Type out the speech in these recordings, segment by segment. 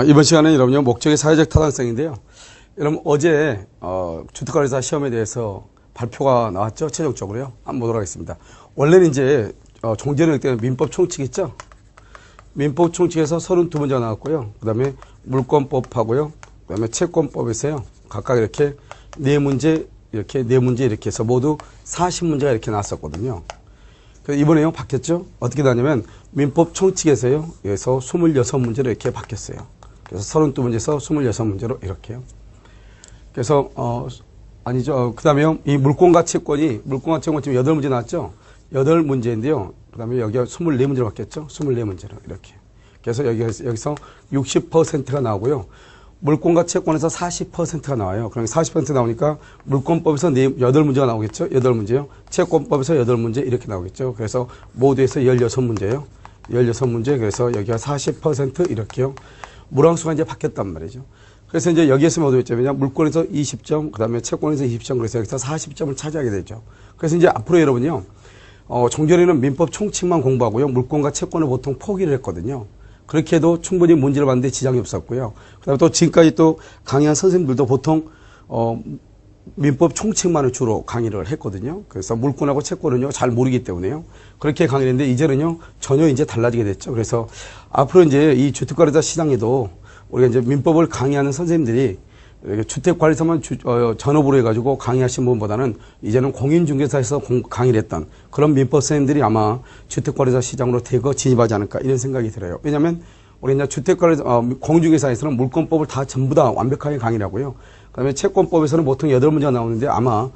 이번 시간은 여러분요, 목적의 사회적 타당성인데요. 여러분, 어제, 주택관리사 시험에 대해서 발표가 나왔죠? 최종적으로요. 한번 보도록 하겠습니다. 원래는 이제, 종전에 때는 민법 총칙 있죠? 민법 총칙에서 32문제가 나왔고요. 그 다음에 물권법하고요. 그 다음에 채권법에서요. 각각 이렇게 4문제, 이렇게 해서 모두 40문제가 이렇게 나왔었거든요. 이번에요, 바뀌었죠? 어떻게 나왔냐면, 민법 총칙에서요, 여기서 26문제로 이렇게 바뀌었어요. 그래서 32문제에서 26문제로 이렇게요. 그래서, 아니죠. 그 다음에요, 이 물권과 채권 지금 8문제 나왔죠? 8문제인데요. 그 다음에 여기 24문제로 바뀌었죠? 24문제로 이렇게. 그래서 여기서 60%가 나오고요. 물권과 채권에서 40%가 나와요. 그러면 40% 나오니까 물권법에서 8문제가 나오겠죠? 8문제요. 채권법에서 8문제 이렇게 나오겠죠? 그래서 모두에서 16문제예요. 16문제. 그래서 여기가 40% 이렇게요. 물항수가 이제 바뀌었단 말이죠. 그래서 이제 여기에서 모두 몇 점이냐? 물권에서 20점, 그 다음에 채권에서 20점, 그래서 여기서 40점을 차지하게 되죠. 그래서 이제 앞으로 여러분요, 종전에는 민법 총칙만 공부하고요. 물권과 채권을 보통 포기를 했거든요. 그렇게 해도 충분히 문제를 봤는데 지장이 없었고요. 그 다음에 또 지금까지 또 강의한 선생님들도 보통, 민법 총칙만을 주로 강의를 했거든요. 그래서 물권하고 채권은요, 잘 모르기 때문에요. 그렇게 강의를 했는데 이제는요, 전혀 이제 달라지게 됐죠. 그래서 앞으로 이제 이 주택관리사 시장에도 우리가 이제 민법을 강의하는 선생님들이 주택관리사만 전업으로 해가지고 강의하신 분보다는 이제는 공인중개사에서 강의를 했던 그런 민법 선생님들이 아마 주택관리사 시장으로 대거 진입하지 않을까 이런 생각이 들어요. 왜냐하면 우리 이제 주택관리사, 공인중개사에서는 물권법을 다 전부 다 완벽하게 강의를 하고요. 그 다음에 채권법에서는 보통 8문제가 나오는데 아마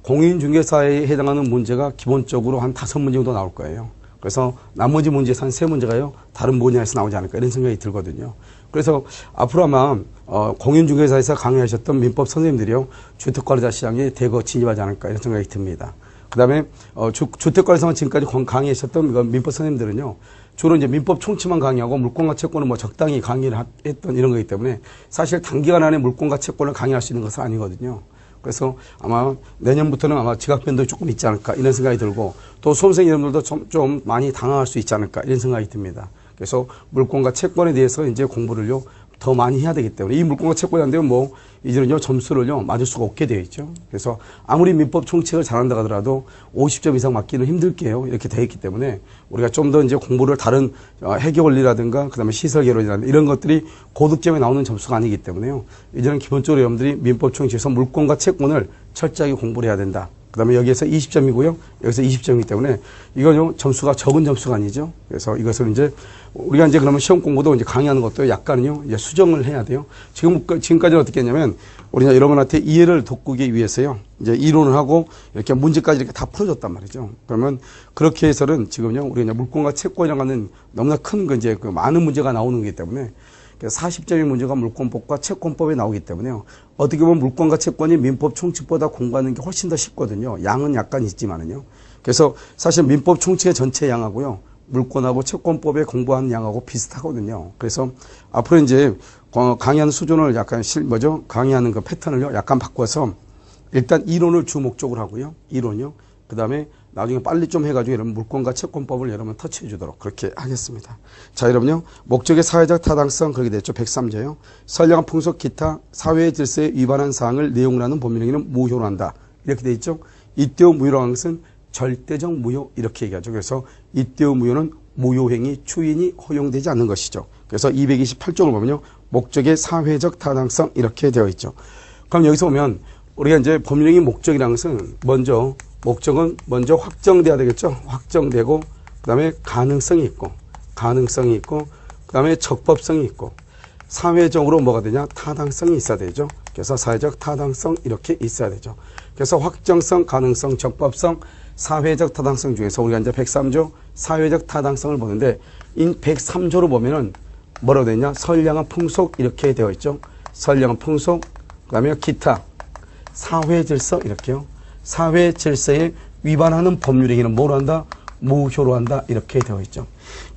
공인중개사에 해당하는 문제가 기본적으로 한 5문제 정도 나올 거예요. 그래서 나머지 문제에서 한 3문제가요, 다른 분야에서 나오지 않을까 이런 생각이 들거든요. 그래서 앞으로 아마 공인중개사에서 강의하셨던 민법 선생님들이요, 주택관리사 시장에 대거 진입하지 않을까 이런 생각이 듭니다. 그 다음에 주택관리사만 지금까지 강의하셨던 민법 선생님들은요, 주로 이제 민법 총칙만 강의하고 물권과 채권은 뭐 적당히 강의를 했던 이런 거기 때문에 사실 단기간 안에 물권과 채권을 강의할 수 있는 것은 아니거든요. 그래서 아마 내년부터는 아마 지각 변동이 조금 있지 않을까 이런 생각이 들고 또 수험생 여러분들도 좀 많이 당황할 수 있지 않을까 이런 생각이 듭니다. 그래서 물권과 채권에 대해서 이제 공부를요, 더 많이 해야 되기 때문에 이 물권과 채권이 안 되면 뭐 이제는요, 점수를요, 맞을 수가 없게 되어 있죠. 그래서 아무리 민법 총칙을 잘한다 하더라도 50점 이상 맞기는 힘들게요. 이렇게 되어 있기 때문에 우리가 좀 더 이제 공부를 다른 회계 원리라든가 그다음에 시설 개론이라든가 이런 것들이 고득점에 나오는 점수가 아니기 때문에요. 이제는 기본적으로 여러분들이 민법 총칙에서 물권과 채권을 철저하게 공부를 해야 된다. 그 다음에 여기에서 20점이고요. 여기서 20점이기 때문에 이거 점수가 적은 점수가 아니죠. 그래서 이것을 이제 우리가 이제 그러면 시험 공부도 이제 강의하는 것도 약간은요, 이제 수정을 해야 돼요. 지금까지는 어떻게 했냐면 우리가 여러분한테 이해를 돋구기 위해서요, 이제 이론을 하고 이렇게 문제까지 이렇게 다 풀어줬단 말이죠. 그러면 그렇게 해서는 지금요, 우리가 이제 물권과 채권이라고 하는 너무나 큰 이제 많은 문제가 나오는 거기 때문에 40점의 문제가 물권법과 채권법에 나오기 때문에요. 어떻게 보면 물권과 채권이 민법 총칙보다 공부하는 게 훨씬 더 쉽거든요. 양은 약간 있지만은요. 그래서 사실 민법 총칙의 전체 양하고요, 물권하고 채권법에 공부하는 양하고 비슷하거든요. 그래서 앞으로 이제 강의하는 수준을 약간 강의하는 그 패턴을요, 약간 바꿔서 일단 이론을 주 목적으로 하고요. 이론요. 그 다음에 나중에 빨리 좀 해가지고 여러분 물권과 채권법을 여러분 터치해 주도록 그렇게 하겠습니다. 자, 여러분요. 목적의 사회적 타당성 그렇게 됐죠. 103조요. 선량한 풍속 기타 사회의 질서에 위반한 사항을 내용으로 하는 법률행위는 무효로 한다. 이렇게 돼 있죠. 이때의 무효라는 것은 절대적 무효 이렇게 얘기하죠. 그래서 이때의 무효는 무효행위 추인이 허용되지 않는 것이죠. 그래서 228조를 보면요. 목적의 사회적 타당성 이렇게 되어 있죠. 그럼 여기서 보면 우리가 이제 법률행위 목적이라는 것은 목적은 먼저 확정돼야 되겠죠. 확정되고 그 다음에 가능성이 있고 그 다음에 적법성이 있고 사회적으로 뭐가 되냐? 타당성이 있어야 되죠. 그래서 사회적 타당성 이렇게 있어야 되죠. 그래서 확정성, 가능성, 적법성, 사회적 타당성 중에서 우리가 이제 103조 사회적 타당성을 보는데 이 103조로 보면은 뭐라고 되어 있냐? 선량한 풍속 이렇게 되어 있죠. 선량한 풍속, 그 다음에 기타, 사회 질서 이렇게요. 사회 질서에 위반하는 법률행위는 뭐로 한다? 무효로 한다. 이렇게 되어 있죠.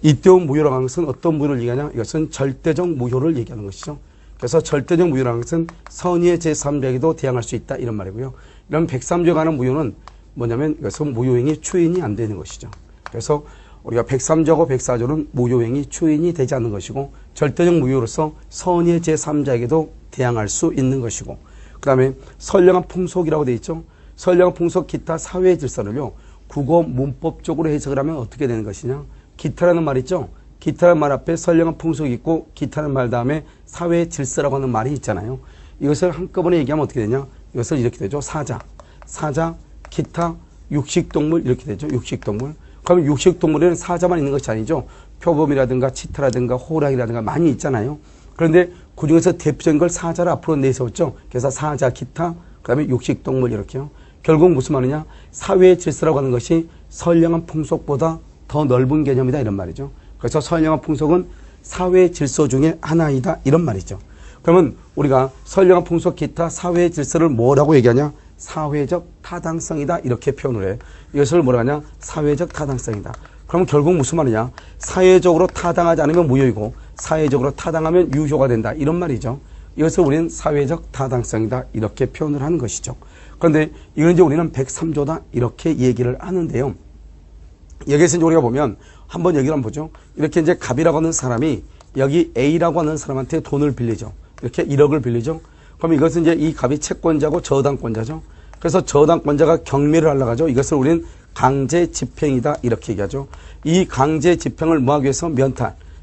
이때의 무효라고 하는 것은 어떤 무효를 얘기하냐? 이것은 절대적 무효를 얘기하는 것이죠. 그래서 절대적 무효라는 것은 선의의 제3자에게도 대항할 수 있다. 이런 말이고요. 이런 103조에 관한 무효는 뭐냐면 이것은 무효행위 추인이 안 되는 것이죠. 그래서 우리가 103조하고 104조는 무효행위 추인이 되지 않는 것이고 절대적 무효로서 선의의 제3자에게도 대항할 수 있는 것이고 그 다음에 선량한 풍속이라고 되어 있죠. 선량한 풍속 기타 사회 질서를요. 국어 문법적으로 해석을 하면 어떻게 되는 것이냐. 기타라는 말 있죠. 기타라는 말 앞에 선량한 풍속이 있고 기타라는 말 다음에 사회 질서라고 하는 말이 있잖아요. 이것을 한꺼번에 얘기하면 어떻게 되냐. 이것을 이렇게 되죠. 사자, 기타, 육식동물 이렇게 되죠. 육식동물. 그러면 육식동물에는 사자만 있는 것이 아니죠. 표범이라든가 치타라든가 호랑이라든가 많이 있잖아요. 그런데 그중에서 대표적인 걸 사자를 앞으로 내세웠죠. 그래서 사자, 기타, 그 다음에 육식동물 이렇게요. 결국 무슨 말이냐. 사회 질서라고 하는 것이 선량한 풍속보다 더 넓은 개념이다 이런 말이죠. 그래서 선량한 풍속은 사회 질서 중에 하나이다 이런 말이죠. 그러면 우리가 선량한 풍속 기타 사회 질서를 뭐라고 얘기하냐. 사회적 타당성이다 이렇게 표현을 해. 이것을 뭐라 하냐. 사회적 타당성이다. 그러면 결국 무슨 말이냐. 사회적으로 타당하지 않으면 무효이고 사회적으로 타당하면 유효가 된다 이런 말이죠. 이것을 우리는 사회적 타당성이다 이렇게 표현을 하는 것이죠. 그런데 이건 이제 우리는 103조다 이렇게 얘기를 하는데요. 여기에서 이제 우리가 보면 한번 얘기를 한번 보죠. 이렇게 이제 갑이라고 하는 사람이 여기 A라고 하는 사람한테 돈을 빌리죠. 이렇게 1억을 빌리죠. 그럼 이것은 이제 이 갑이 채권자고 저당권자죠. 그래서 저당권자가 경매를 하려고 하죠. 이것을 우리는 강제 집행이다 이렇게 얘기하죠. 이 강제 집행을 뭐하기 위해서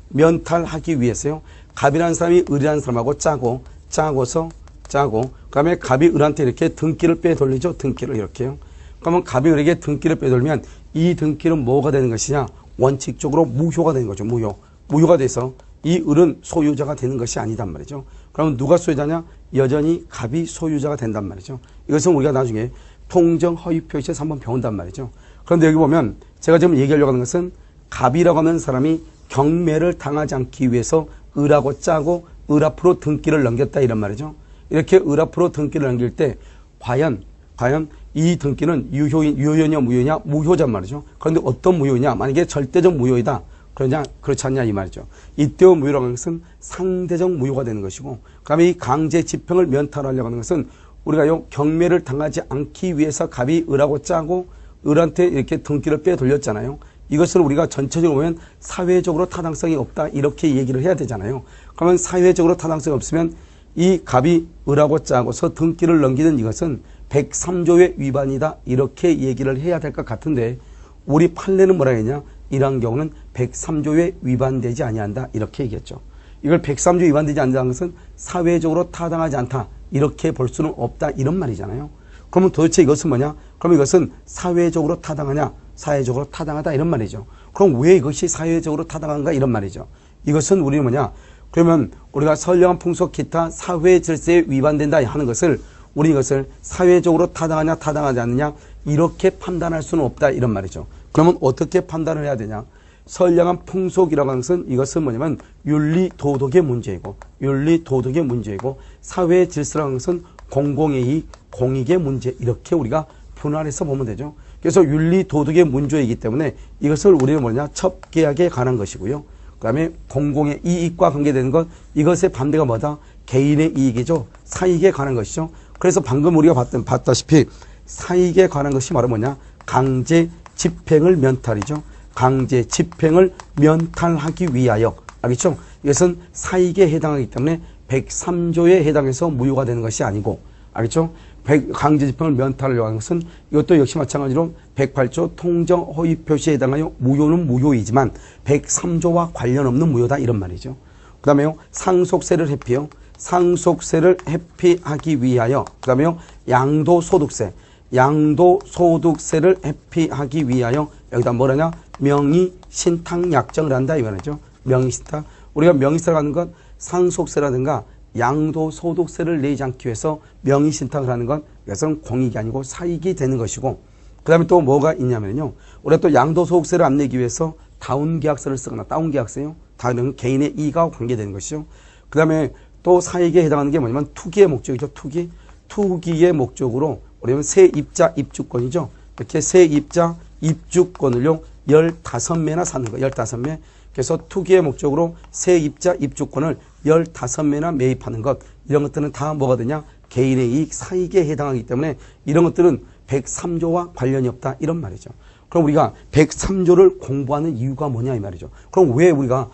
면탈하기 위해서요. 갑이라는 사람이 을이라는 사람하고 짜고서 그 다음에 갑이 을한테 이렇게 등기를 빼돌리죠. 등기를 이렇게요. 그러면 갑이 을에게 등기를 빼돌리면 이 등기는 뭐가 되는 것이냐. 원칙적으로 무효가 되는 거죠. 무효가 돼서 이 을은 소유자가 되는 것이 아니단 말이죠. 그러면 누가 소유자냐? 여전히 갑이 소유자가 된단 말이죠. 이것은 우리가 나중에 통정 허위 표시에서 한번 배운단 말이죠. 그런데 여기 보면 제가 지금 얘기하려고 하는 것은 갑이라고 하는 사람이 경매를 당하지 않기 위해서 을하고 짜고 을 앞으로 등기를 넘겼다 이런 말이죠. 이렇게 을 앞으로 등기를 넘길 때 과연 이 등기는 유효냐 무효냐 무효란 말이죠. 그런데 어떤 무효냐 만약에 절대적 무효이다 그러냐 그렇지 않냐 이 말이죠. 이때의 무효라고 하는 것은 상대적 무효가 되는 것이고 그 다음에 이 강제 집행을 면탈하려고 하는 것은 우리가 요 경매를 당하지 않기 위해서 갑이 을하고 짜고 을한테 이렇게 등기를 빼돌렸잖아요. 이것을 우리가 전체적으로 보면 사회적으로 타당성이 없다 이렇게 얘기를 해야 되잖아요. 그러면 사회적으로 타당성이 없으면 이 갑이 을하고 짜고서 등기를 넘기는 이것은 103조의 위반이다 이렇게 얘기를 해야 될 것 같은데 우리 판례는 뭐라 했냐. 이러한 경우는 103조에 위반되지 아니한다 이렇게 얘기했죠. 이걸 103조 위반되지 않는다는 것은 사회적으로 타당하지 않다 이렇게 볼 수는 없다 이런 말이잖아요. 그러면 도대체 이것은 뭐냐. 그럼 이것은 사회적으로 타당하냐 사회적으로 타당하다 이런 말이죠. 그럼 왜 이것이 사회적으로 타당한가 이런 말이죠. 이것은 우리는 뭐냐. 그러면 우리가 선량한 풍속 기타 사회 질서에 위반된다 하는 것을 우리 이것을 사회적으로 타당하냐 타당하지 않느냐 이렇게 판단할 수는 없다 이런 말이죠. 그러면 어떻게 판단을 해야 되냐. 선량한 풍속이라고 하는 것은 이것은 뭐냐면 윤리 도덕의 문제이고 사회 질서라는 것은 공공의 이익 공익의 문제 이렇게 우리가 분할해서 보면 되죠. 그래서 윤리 도덕의 문제이기 때문에 이것을 우리는 뭐냐 첩계약에 관한 것이고요. 그 다음에 공공의 이익과 관계되는 것 이것의 반대가 뭐다. 개인의 이익이죠. 사익에 관한 것이죠. 그래서 방금 우리가 봤다시피 사익에 관한 것이 바로 뭐냐 강제 집행을 면탈이죠. 강제 집행을 면탈하기 위하여 알겠죠? 이것은 사익에 해당하기 때문에 103조에 해당해서 무효가 되는 것이 아니고 알겠죠? 강제 집행을 면탈하려고 하는 것은 이것도 역시 마찬가지로 108조 통정 허위 표시에 해당하여 무효는 무효이지만 103조와 관련 없는 무효다 이런 말이죠. 그 다음에요 상속세를 회피하기 위하여 그 다음에요 양도소득세를 회피하기 위하여 여기다 뭐라냐 명의신탁약정을 한다 이 말이죠. 명의신탁 우리가 명의세라고 하는 건 상속세라든가 양도소득세를 내지 않기 위해서 명의신탁을 하는 건 이것은 공익이 아니고 사익이 되는 것이고 그 다음에 또 뭐가 있냐면요 우리가 또 양도소득세를 안 내기 위해서 다운계약서를 쓰거나 다운계약서요 다른 개인의 이익과 관계되는 것이죠. 그 다음에 또 사익에 해당하는 게 뭐냐면 투기의 목적이죠. 투기의 목적으로 우리는 세입자 입주권이죠. 이렇게 세입자 입주권을요 15매나 사는 거 15매. 그래서 투기의 목적으로 세입자 입주권을 15매나 매입하는 것 이런 것들은 다 뭐가 되냐 개인의 이익 사익에 해당하기 때문에 이런 것들은 103조와 관련이 없다 이런 말이죠. 그럼 우리가 103조를 공부하는 이유가 뭐냐 이 말이죠. 그럼 왜 우리가